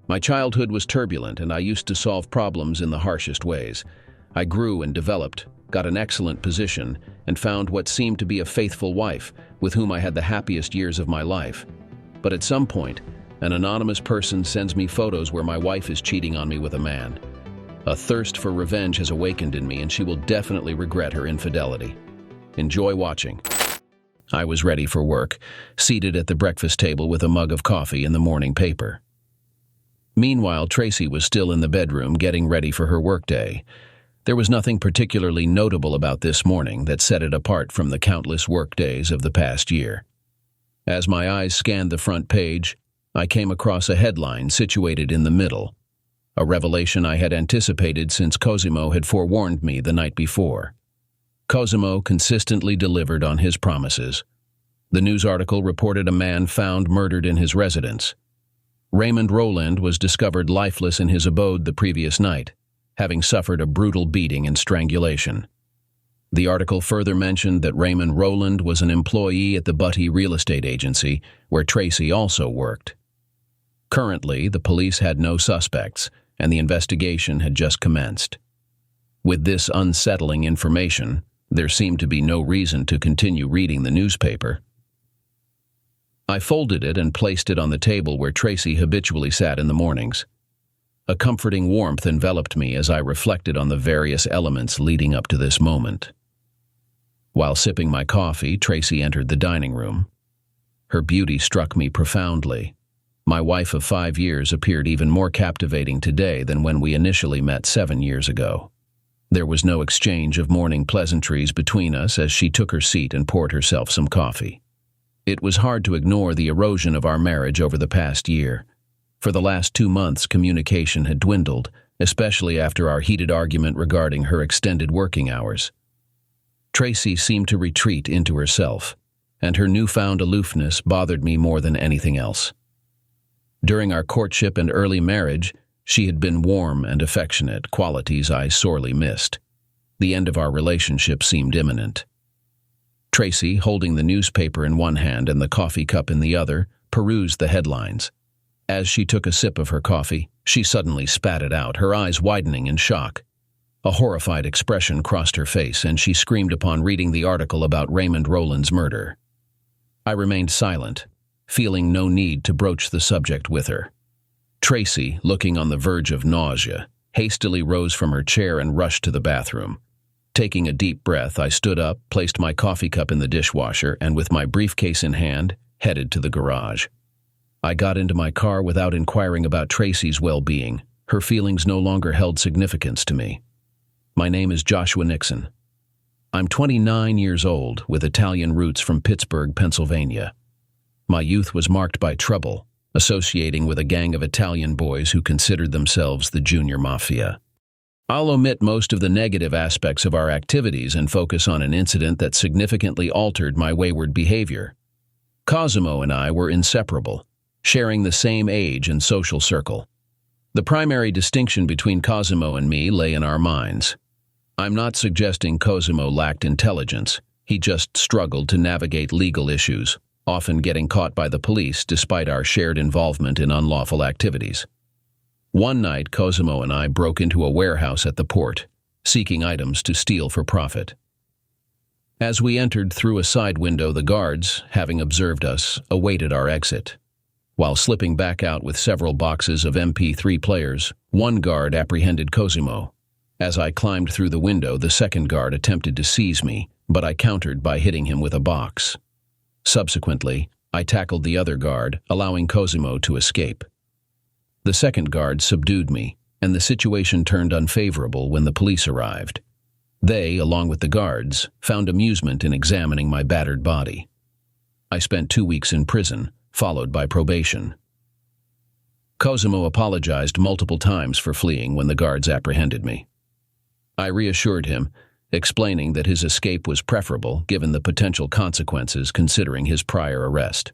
My childhood was turbulent, and I used to solve problems in the harshest ways. I grew and developed, got an excellent position, and found what seemed to be a faithful wife, with whom I had the happiest years of my life. But at some point, an anonymous person sends me photos where my wife is cheating on me with a man. A thirst for revenge has awakened in me, and she will definitely regret her infidelity. Enjoy watching. I was ready for work, seated at the breakfast table with a mug of coffee and the morning paper. Meanwhile, Tracy was still in the bedroom getting ready for her workday. There was nothing particularly notable about this morning that set it apart from the countless workdays of the past year. As my eyes scanned the front page, I came across a headline situated in the middle, a revelation I had anticipated since Cosimo had forewarned me the night before. Cosimo consistently delivered on his promises. The news article reported a man found murdered in his residence. Raymond Rowland was discovered lifeless in his abode the previous night, having suffered a brutal beating and strangulation. The article further mentioned that Raymond Rowland was an employee at the Butty real estate agency, where Tracy also worked. Currently, the police had no suspects, and the investigation had just commenced. With this unsettling information, there seemed to be no reason to continue reading the newspaper. I folded it and placed it on the table where Tracy habitually sat in the mornings. A comforting warmth enveloped me as I reflected on the various elements leading up to this moment. While sipping my coffee, Tracy entered the dining room. Her beauty struck me profoundly. My wife of 5 years appeared even more captivating today than when we initially met 7 years ago. There was no exchange of morning pleasantries between us as she took her seat and poured herself some coffee. It was hard to ignore the erosion of our marriage over the past year. For the last 2 months, communication had dwindled, especially after our heated argument regarding her extended working hours. Tracy seemed to retreat into herself, and her newfound aloofness bothered me more than anything else. During our courtship and early marriage, she had been warm and affectionate, qualities I sorely missed. The end of our relationship seemed imminent. Tracy, holding the newspaper in one hand and the coffee cup in the other, perused the headlines. As she took a sip of her coffee, she suddenly spat it out, her eyes widening in shock. A horrified expression crossed her face, and she screamed upon reading the article about Raymond Rowland's murder. I remained silent, feeling no need to broach the subject with her. Tracy, looking on the verge of nausea, hastily rose from her chair and rushed to the bathroom. Taking a deep breath, I stood up, placed my coffee cup in the dishwasher, and with my briefcase in hand, headed to the garage. I got into my car without inquiring about Tracy's well-being. Her feelings no longer held significance to me. My name is Joshua Nixon. I'm 29 years old, with Italian roots from Pittsburgh, Pennsylvania. My youth was marked by trouble, associating with a gang of Italian boys who considered themselves the junior mafia. I'll omit most of the negative aspects of our activities and focus on an incident that significantly altered my wayward behavior. Cosimo and I were inseparable, sharing the same age and social circle. The primary distinction between Cosimo and me lay in our minds. I'm not suggesting Cosimo lacked intelligence. He just struggled to navigate legal issues, often getting caught by the police despite our shared involvement in unlawful activities. One night, Cosimo and I broke into a warehouse at the port, seeking items to steal for profit. As we entered through a side window, the guards, having observed us, awaited our exit. While slipping back out with several boxes of MP3 players, one guard apprehended Cosimo. As I climbed through the window, the second guard attempted to seize me, but I countered by hitting him with a box. Subsequently, I tackled the other guard, allowing Cosimo to escape. The second guard subdued me, and the situation turned unfavorable when the police arrived. They, along with the guards, found amusement in examining my battered body. I spent 2 weeks in prison, followed by probation. Cosimo apologized multiple times for fleeing when the guards apprehended me. I reassured him, explaining that his escape was preferable given the potential consequences considering his prior arrest.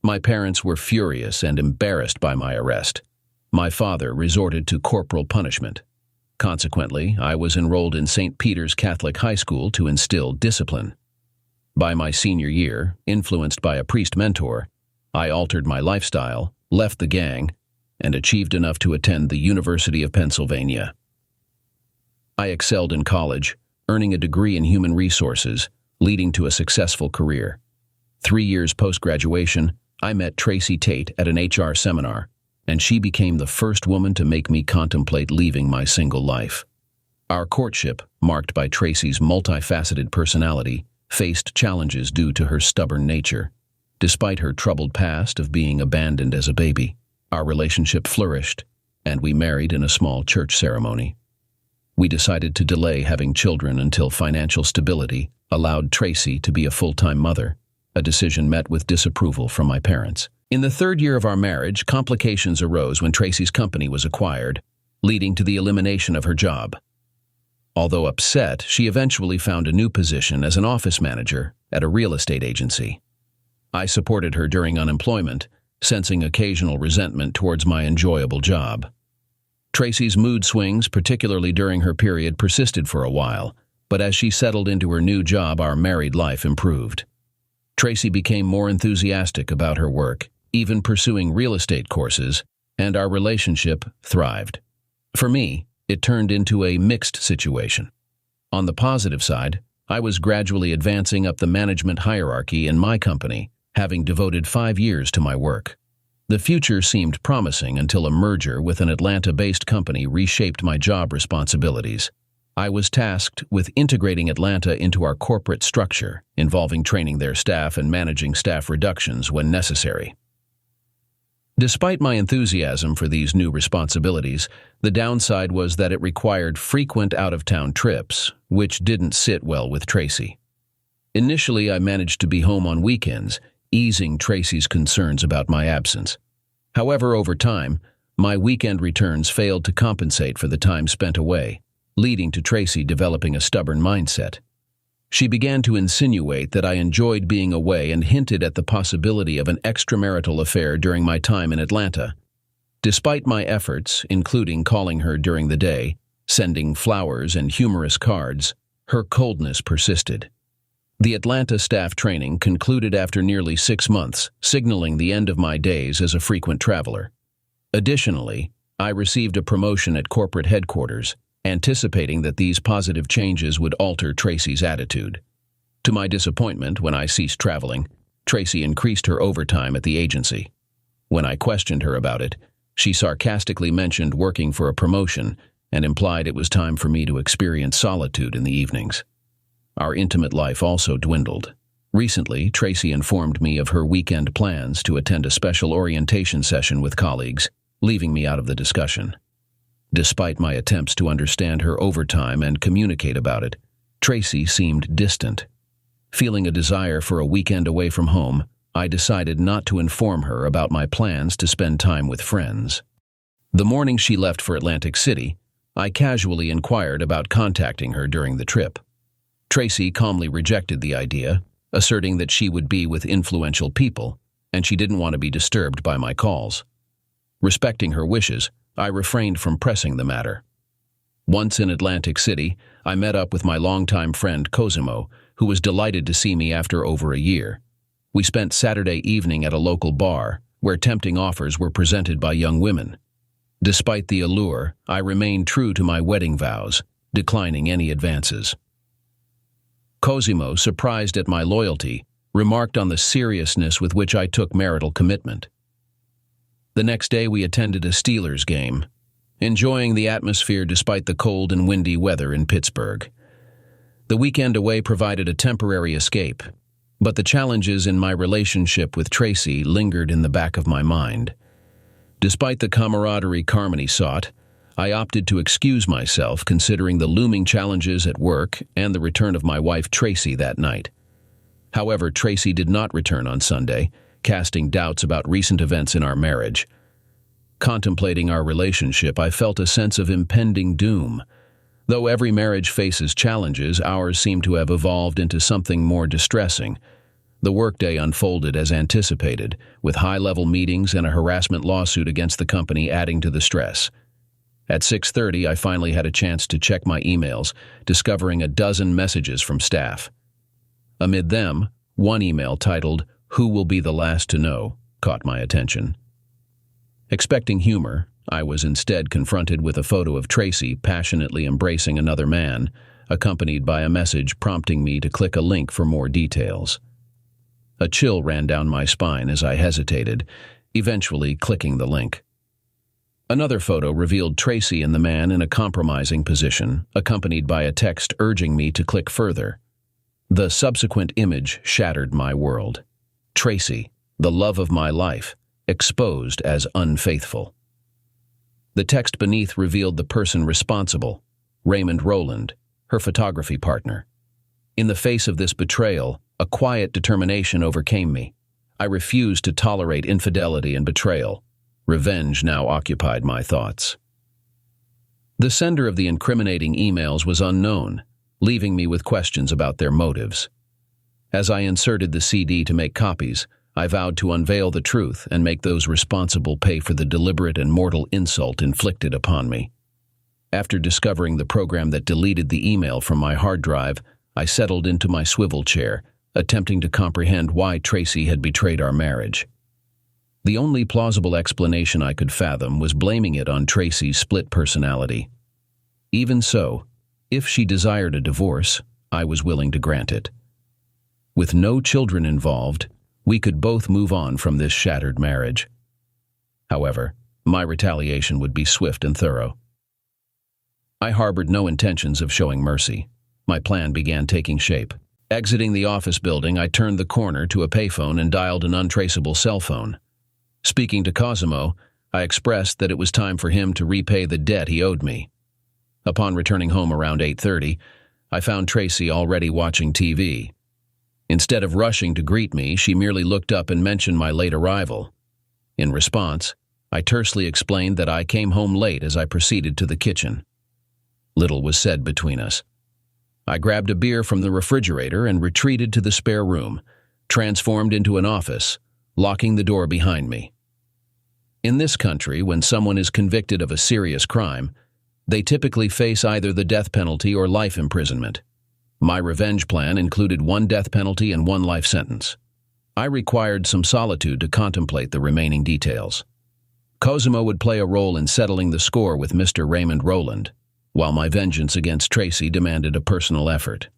My parents were furious and embarrassed by my arrest. My father resorted to corporal punishment. Consequently, I was enrolled in St. Peter's Catholic High School to instill discipline. By my senior year, influenced by a priest mentor, I altered my lifestyle, left the gang, and achieved enough to attend the University of Pennsylvania. I excelled in college, earning a degree in human resources, leading to a successful career. 3 years post-graduation, I met Tracy Tate at an HR seminar, and she became the first woman to make me contemplate leaving my single life. Our courtship, marked by Tracy's multifaceted personality, faced challenges due to her stubborn nature. Despite her troubled past of being abandoned as a baby, our relationship flourished, and we married in a small church ceremony. We decided to delay having children until financial stability allowed Tracy to be a full-time mother, a decision met with disapproval from my parents. In the 3rd year of our marriage, complications arose when Tracy's company was acquired, leading to the elimination of her job. Although upset, she eventually found a new position as an office manager at a real estate agency. I supported her during unemployment, sensing occasional resentment towards my enjoyable job. Tracy's mood swings, particularly during her period, persisted for a while, but as she settled into her new job, our married life improved. Tracy became more enthusiastic about her work, even pursuing real estate courses, and our relationship thrived. For me, it turned into a mixed situation. On the positive side, I was gradually advancing up the management hierarchy in my company, having devoted 5 years to my work. The future seemed promising until a merger with an Atlanta-based company reshaped my job responsibilities. I was tasked with integrating Atlanta into our corporate structure, involving training their staff and managing staff reductions when necessary. Despite my enthusiasm for these new responsibilities, the downside was that it required frequent out-of-town trips, which didn't sit well with Tracy. Initially, I managed to be home on weekends, easing Tracy's concerns about my absence. However, over time, my weekend returns failed to compensate for the time spent away, leading to Tracy developing a stubborn mindset. She began to insinuate that I enjoyed being away and hinted at the possibility of an extramarital affair during my time in Atlanta. Despite my efforts, including calling her during the day, sending flowers and humorous cards, her coldness persisted. The Atlanta staff training concluded after nearly 6 months, signaling the end of my days as a frequent traveler. Additionally, I received a promotion at corporate headquarters, anticipating that these positive changes would alter Tracy's attitude. To my disappointment, when I ceased traveling, Tracy increased her overtime at the agency. When I questioned her about it, she sarcastically mentioned working for a promotion and implied it was time for me to experience solitude in the evenings. Our intimate life also dwindled. Recently, Tracy informed me of her weekend plans to attend a special orientation session with colleagues, leaving me out of the discussion. Despite my attempts to understand her overtime and communicate about it, Tracy seemed distant. Feeling a desire for a weekend away from home, I decided not to inform her about my plans to spend time with friends. The morning she left for Atlantic City, I casually inquired about contacting her during the trip. Tracy calmly rejected the idea, asserting that she would be with influential people, and she didn't want to be disturbed by my calls. Respecting her wishes, I refrained from pressing the matter. Once in Atlantic City, I met up with my longtime friend Cosimo, who was delighted to see me after over a year. We spent Saturday evening at a local bar, where tempting offers were presented by young women. Despite the allure, I remained true to my wedding vows, declining any advances. Cosimo, surprised at my loyalty, remarked on the seriousness with which I took marital commitment. The next day we attended a Steelers game, enjoying the atmosphere despite the cold and windy weather in Pittsburgh. The weekend away provided a temporary escape, but the challenges in my relationship with Tracy lingered in the back of my mind. Despite the camaraderie Carmody sought, I opted to excuse myself considering the looming challenges at work and the return of my wife Tracy that night. However, Tracy did not return on Sunday, casting doubts about recent events in our marriage. Contemplating our relationship, I felt a sense of impending doom. Though every marriage faces challenges, ours seemed to have evolved into something more distressing. The workday unfolded as anticipated, with high-level meetings and a harassment lawsuit against the company adding to the stress. At 6:30, I finally had a chance to check my emails, discovering a dozen messages from staff. Amid them, one email titled, "Who will be the last to know?" caught my attention. Expecting humor, I was instead confronted with a photo of Tracy passionately embracing another man, accompanied by a message prompting me to click a link for more details. A chill ran down my spine as I hesitated, eventually clicking the link. Another photo revealed Tracy and the man in a compromising position, accompanied by a text urging me to click further. The subsequent image shattered my world. Tracy, the love of my life, exposed as unfaithful. The text beneath revealed the person responsible, Raymond Rowland, her photography partner. In the face of this betrayal, a quiet determination overcame me. I refused to tolerate infidelity and betrayal. Revenge now occupied my thoughts. The sender of the incriminating emails was unknown, leaving me with questions about their motives. As I inserted the CD to make copies, I vowed to unveil the truth and make those responsible pay for the deliberate and mortal insult inflicted upon me. After discovering the program that deleted the email from my hard drive, I settled into my swivel chair, attempting to comprehend why Tracy had betrayed our marriage. The only plausible explanation I could fathom was blaming it on Tracy's split personality. Even so, if she desired a divorce, I was willing to grant it. With no children involved, we could both move on from this shattered marriage. However, my retaliation would be swift and thorough. I harbored no intentions of showing mercy. My plan began taking shape. Exiting the office building, I turned the corner to a payphone and dialed an untraceable cell phone. Speaking to Cosimo, I expressed that it was time for him to repay the debt he owed me. Upon returning home around 8:30, I found Tracy already watching TV. Instead of rushing to greet me, she merely looked up and mentioned my late arrival. In response, I tersely explained that I came home late as I proceeded to the kitchen. Little was said between us. I grabbed a beer from the refrigerator and retreated to the spare room, transformed into an office, locking the door behind me. In this country, when someone is convicted of a serious crime, they typically face either the death penalty or life imprisonment. My revenge plan included 1 death penalty and 1 life sentence. I required some solitude to contemplate the remaining details. Cosimo would play a role in settling the score with Mr. Raymond Rowland, while my vengeance against Tracy demanded a personal effort.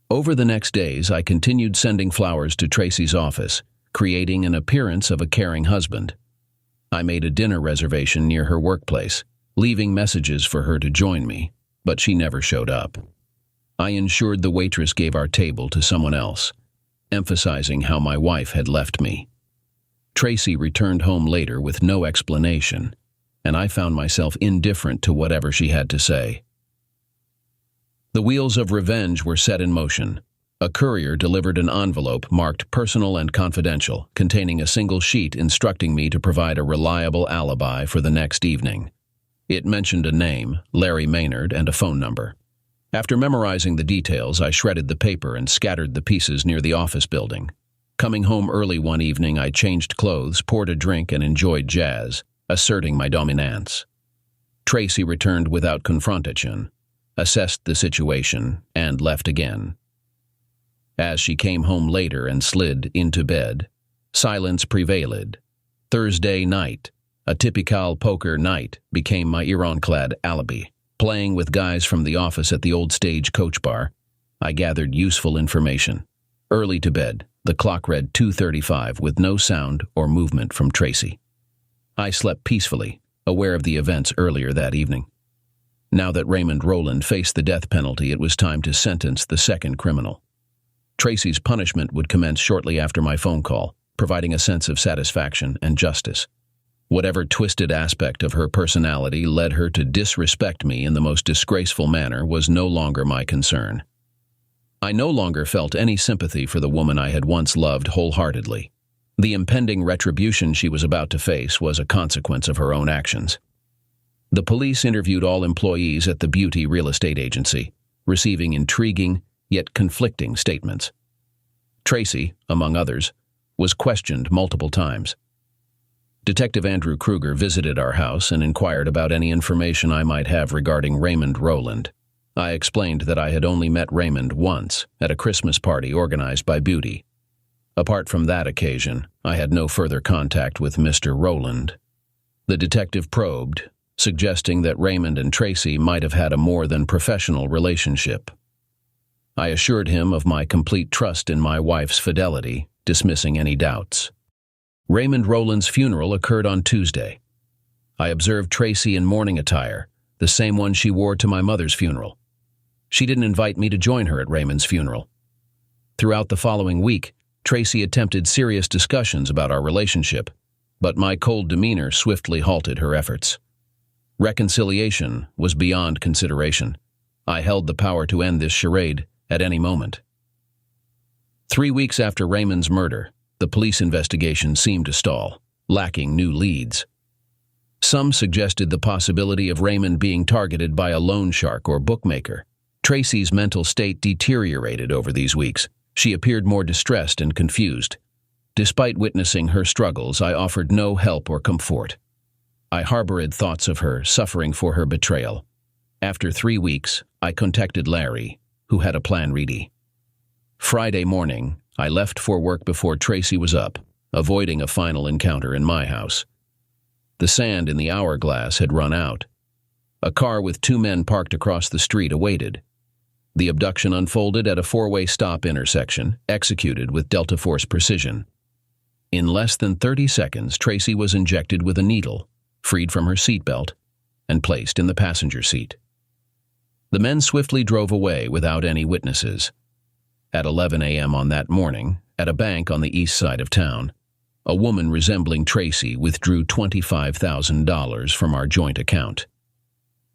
Over the next days, I continued sending flowers to Tracy's office, creating an appearance of a caring husband. I made a dinner reservation near her workplace, leaving messages for her to join me, but she never showed up. I ensured the waitress gave our table to someone else, emphasizing how my wife had left me. Tracy returned home later with no explanation, and I found myself indifferent to whatever she had to say. The wheels of revenge were set in motion. A courier delivered an envelope marked personal and confidential, containing a single sheet instructing me to provide a reliable alibi for the next evening. It mentioned a name, Larry Maynard, and a phone number. After memorizing the details, I shredded the paper and scattered the pieces near the office building. Coming home early one evening, I changed clothes, poured a drink, and enjoyed jazz, asserting my dominance. Tracy returned without confrontation, assessed the situation, and left again. As she came home later and slid into bed, silence prevailed. Thursday night, a typical poker night, became my ironclad alibi. Playing with guys from the office at the old stage coach bar, I gathered useful information. Early to bed, the clock read 2:35 with no sound or movement from Tracy. I slept peacefully, aware of the events earlier that evening. Now that Raymond Rowland faced the death penalty, it was time to sentence the second criminal. Tracy's punishment would commence shortly after my phone call, providing a sense of satisfaction and justice. Whatever twisted aspect of her personality led her to disrespect me in the most disgraceful manner was no longer my concern. I no longer felt any sympathy for the woman I had once loved wholeheartedly. The impending retribution she was about to face was a consequence of her own actions. The police interviewed all employees at the beauty real estate agency, receiving intriguing yet conflicting statements. Tracy, among others, was questioned multiple times. Detective Andrew Kruger visited our house and inquired about any information I might have regarding Raymond Rowland. I explained that I had only met Raymond once, at a Christmas party organized by Beauty. Apart from that occasion, I had no further contact with Mr. Rowland. The detective probed, suggesting that Raymond and Tracy might have had a more than professional relationship. I assured him of my complete trust in my wife's fidelity, dismissing any doubts. Raymond Rowland's funeral occurred on Tuesday. I observed Tracy in mourning attire, the same one she wore to my mother's funeral. She didn't invite me to join her at Raymond's funeral. Throughout the following week, Tracy attempted serious discussions about our relationship, but my cold demeanor swiftly halted her efforts. Reconciliation was beyond consideration. I held the power to end this charade at any moment. 3 weeks after Raymond's murder, the police investigation seemed to stall, lacking new leads. Some suggested the possibility of Raymond being targeted by a loan shark or bookmaker. Tracy's mental state deteriorated over these weeks. She appeared more distressed and confused. Despite witnessing her struggles, I offered no help or comfort. I harbored thoughts of her suffering for her betrayal. After 3 weeks, I contacted Larry, who had a plan ready. Friday morning, I left for work before Tracy was up, avoiding a final encounter in my house. The sand in the hourglass had run out. A car with 2 men parked across the street awaited. The abduction unfolded at a 4-way stop intersection, executed with Delta Force precision. In less than 30 seconds, Tracy was injected with a needle, freed from her seatbelt, and placed in the passenger seat. The men swiftly drove away without any witnesses. At 11 a.m. on that morning, at a bank on the east side of town, a woman resembling Tracy withdrew $25,000 from our joint account.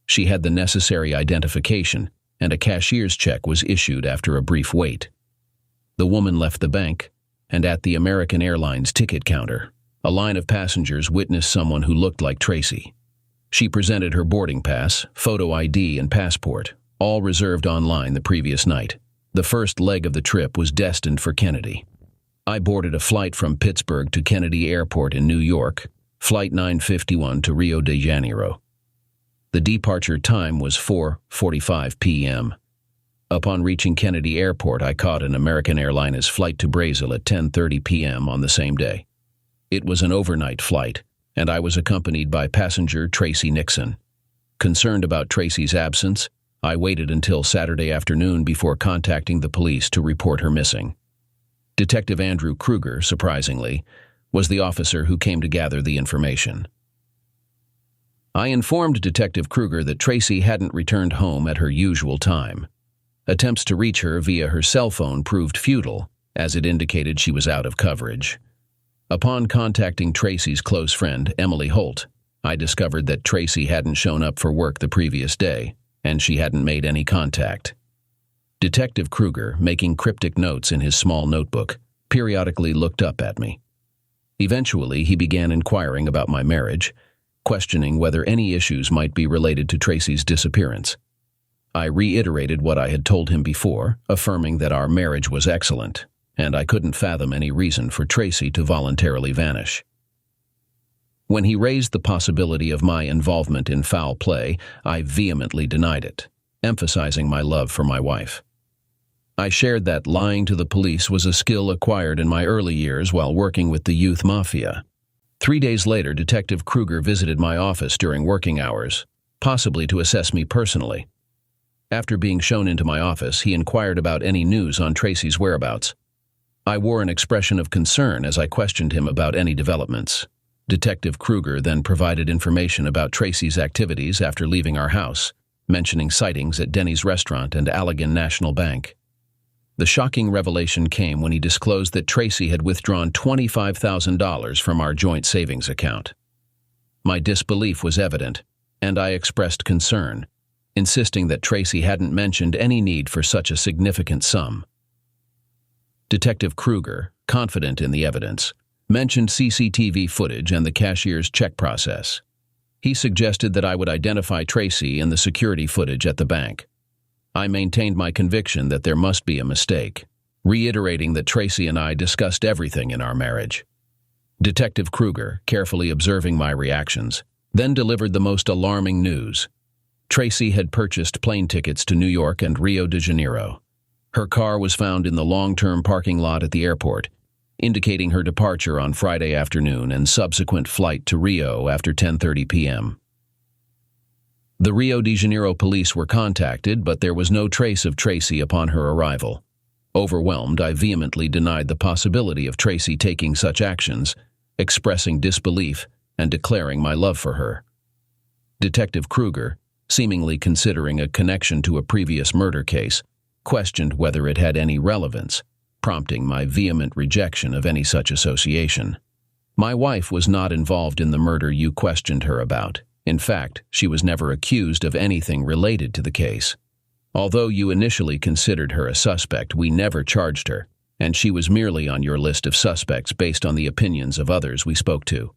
She had the necessary identification, and a cashier's check was issued after a brief wait. The woman left the bank, and at the American Airlines ticket counter, a line of passengers witnessed someone who looked like Tracy. She presented her boarding pass, photo ID, and passport, all reserved online the previous night. The first leg of the trip was destined for Kennedy. I boarded a flight from Pittsburgh to Kennedy Airport in New York, Flight 951 to Rio de Janeiro. The departure time was 4:45 p.m. Upon reaching Kennedy Airport, I caught an American Airlines flight to Brazil at 10:30 p.m. on the same day. It was an overnight flight, and I was accompanied by passenger Tracy Nixon. Concerned about Tracy's absence, I waited until Saturday afternoon before contacting the police to report her missing. Detective Andrew Kruger, surprisingly, was the officer who came to gather the information. I informed Detective Kruger that Tracy hadn't returned home at her usual time. Attempts to reach her via her cell phone proved futile, as it indicated she was out of coverage. Upon contacting Tracy's close friend, Emily Holt, I discovered that Tracy hadn't shown up for work the previous day, and she hadn't made any contact. Detective Kruger, making cryptic notes in his small notebook, periodically looked up at me. Eventually, he began inquiring about my marriage, questioning whether any issues might be related to Tracy's disappearance. I reiterated what I had told him before, affirming that our marriage was excellent, and I couldn't fathom any reason for Tracy to voluntarily vanish. When he raised the possibility of my involvement in foul play, I vehemently denied it, emphasizing my love for my wife. I shared that lying to the police was a skill acquired in my early years while working with the youth mafia. 3 days later, Detective Kruger visited my office during working hours, possibly to assess me personally. After being shown into my office, he inquired about any news on Tracy's whereabouts. I wore an expression of concern as I questioned him about any developments. Detective Kruger then provided information about Tracy's activities after leaving our house, mentioning sightings at Denny's restaurant and Allegan National Bank. The shocking revelation came when he disclosed that Tracy had withdrawn $25,000 from our joint savings account. My disbelief was evident, and I expressed concern, insisting that Tracy hadn't mentioned any need for such a significant sum. Detective Kruger, confident in the evidence, mentioned CCTV footage and the cashier's check process. He suggested that I would identify Tracy in the security footage at the bank. I maintained my conviction that there must be a mistake, reiterating that Tracy and I discussed everything in our marriage. Detective Kruger, carefully observing my reactions, then delivered the most alarming news. Tracy had purchased plane tickets to New York and Rio de Janeiro. Her car was found in the long-term parking lot at the airport, indicating her departure on Friday afternoon and subsequent flight to Rio after 10:30 p.m. The Rio de Janeiro police were contacted, but there was no trace of Tracy upon her arrival. Overwhelmed, I vehemently denied the possibility of Tracy taking such actions, expressing disbelief and declaring my love for her. Detective Kruger, seemingly considering a connection to a previous murder case, questioned whether it had any relevance, prompting my vehement rejection of any such association. My wife was not involved in the murder you questioned her about. In fact, she was never accused of anything related to the case. Although you initially considered her a suspect, we never charged her, and she was merely on your list of suspects based on the opinions of others we spoke to.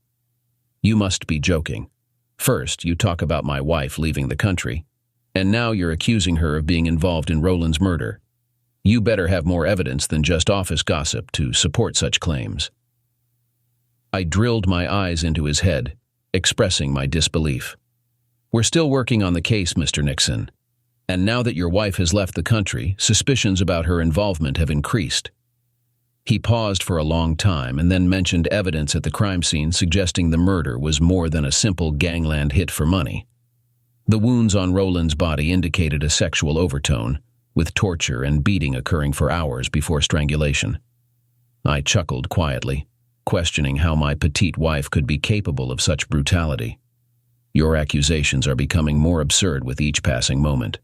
You must be joking. First, you talk about my wife leaving the country, and now you're accusing her of being involved in Roland's murder. You better have more evidence than just office gossip to support such claims. I drilled my eyes into his head, expressing my disbelief. We're still working on the case, Mr. Nixon, and now that your wife has left the country, suspicions about her involvement have increased. He paused for a long time and then mentioned evidence at the crime scene suggesting the murder was more than a simple gangland hit for money. The wounds on Roland's body indicated a sexual overtone, with torture and beating occurring for hours before strangulation. I chuckled quietly, questioning how my petite wife could be capable of such brutality. Your accusations are becoming more absurd with each passing moment.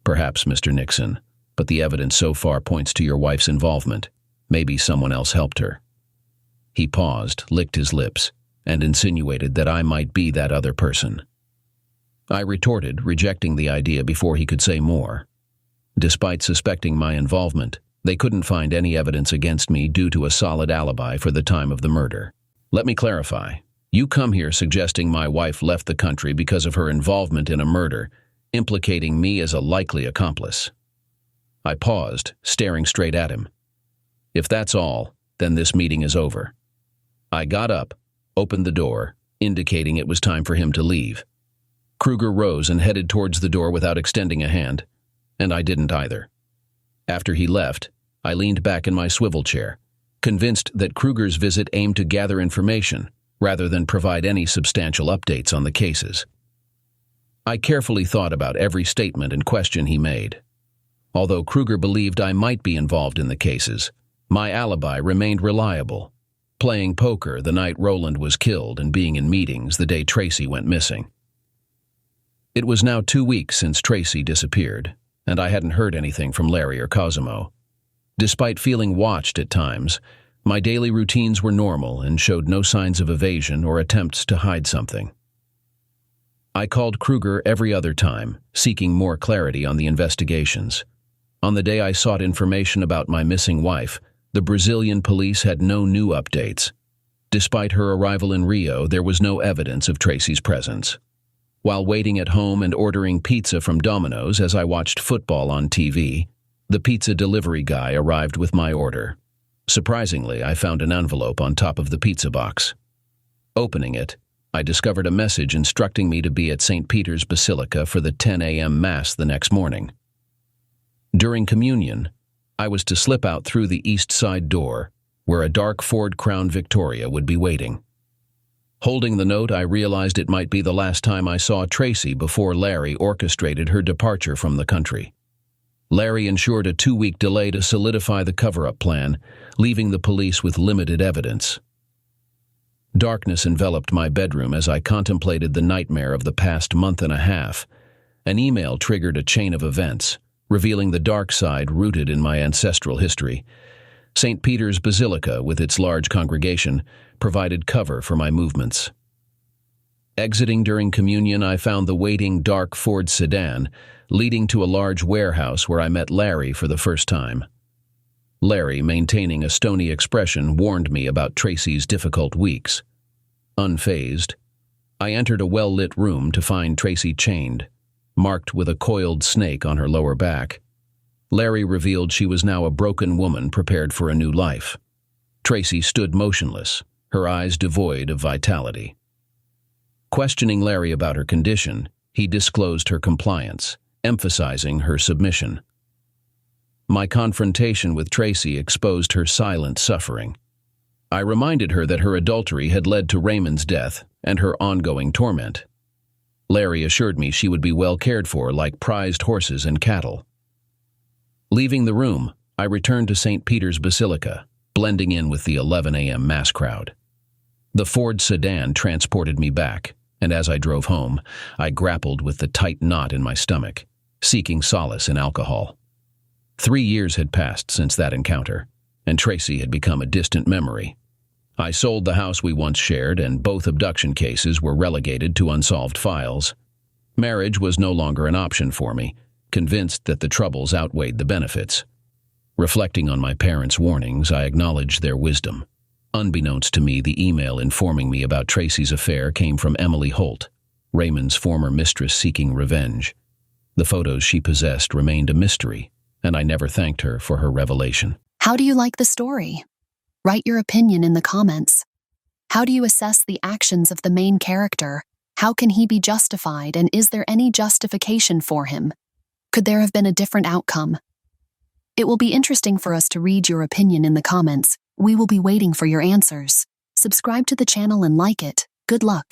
Perhaps, Mr. Nixon, but the evidence so far points to your wife's involvement. Maybe someone else helped her. He paused, licked his lips, and insinuated that I might be that other person. I retorted, rejecting the idea before he could say more. Despite suspecting my involvement, they couldn't find any evidence against me due to a solid alibi for the time of the murder. Let me clarify. You come here suggesting my wife left the country because of her involvement in a murder, implicating me as a likely accomplice. I paused, staring straight at him. If that's all, then this meeting is over. I got up, opened the door, indicating it was time for him to leave. Kruger rose and headed towards the door without extending a hand, and I didn't either. After he left, I leaned back in my swivel chair, convinced that Kruger's visit aimed to gather information rather than provide any substantial updates on the cases. I carefully thought about every statement and question he made. Although Kruger believed I might be involved in the cases, my alibi remained reliable, playing poker the night Roland was killed and being in meetings the day Tracy went missing. It was now 2 weeks since Tracy disappeared, and I hadn't heard anything from Larry or Cosimo. Despite feeling watched at times, my daily routines were normal and showed no signs of evasion or attempts to hide something. I called Kruger every other time, seeking more clarity on the investigations. On the day I sought information about my missing wife, the Brazilian police had no new updates. Despite her arrival in Rio, there was no evidence of Tracy's presence. While waiting at home and ordering pizza from Domino's as I watched football on TV, the pizza delivery guy arrived with my order. Surprisingly, I found an envelope on top of the pizza box. Opening it, I discovered a message instructing me to be at St. Peter's Basilica for the 10 a.m. Mass the next morning. During communion, I was to slip out through the east side door, where a dark Ford Crown Victoria would be waiting. Holding the note, I realized it might be the last time I saw Tracy before Larry orchestrated her departure from the country. Larry ensured a 2-week delay to solidify the cover-up plan, leaving the police with limited evidence. Darkness enveloped my bedroom as I contemplated the nightmare of the past month and a half. An email triggered a chain of events, revealing the dark side rooted in my ancestral history. St. Peter's Basilica, with its large congregation, provided cover for my movements. Exiting during communion, I found the waiting dark Ford sedan, leading to a large warehouse where I met Larry for the first time. Larry, maintaining a stony expression, warned me about Tracy's difficult weeks. Unfazed, I entered a well-lit room to find Tracy chained, marked with a coiled snake on her lower back. Larry revealed she was now a broken woman prepared for a new life. Tracy stood motionless, her eyes devoid of vitality. Questioning Larry about her condition, he disclosed her compliance, emphasizing her submission. My confrontation with Tracy exposed her silent suffering. I reminded her that her adultery had led to Raymond's death and her ongoing torment. Larry assured me she would be well cared for like prized horses and cattle. Leaving the room, I returned to St. Peter's Basilica, blending in with the 11 a.m. mass crowd. The Ford sedan transported me back, and as I drove home, I grappled with the tight knot in my stomach, seeking solace in alcohol. 3 years had passed since that encounter, and Tracy had become a distant memory. I sold the house we once shared, and both abduction cases were relegated to unsolved files. Marriage was no longer an option for me, convinced that the troubles outweighed the benefits. Reflecting on my parents' warnings, I acknowledged their wisdom. Unbeknownst to me, the email informing me about Tracy's affair came from Emily Holt, Raymond's former mistress seeking revenge. The photos she possessed remained a mystery, and I never thanked her for her revelation. How do you like the story? Write your opinion in the comments. How do you assess the actions of the main character? How can he be justified, and is there any justification for him? Could there have been a different outcome? It will be interesting for us to read your opinion in the comments. We will be waiting for your answers. Subscribe to the channel and like it. Good luck.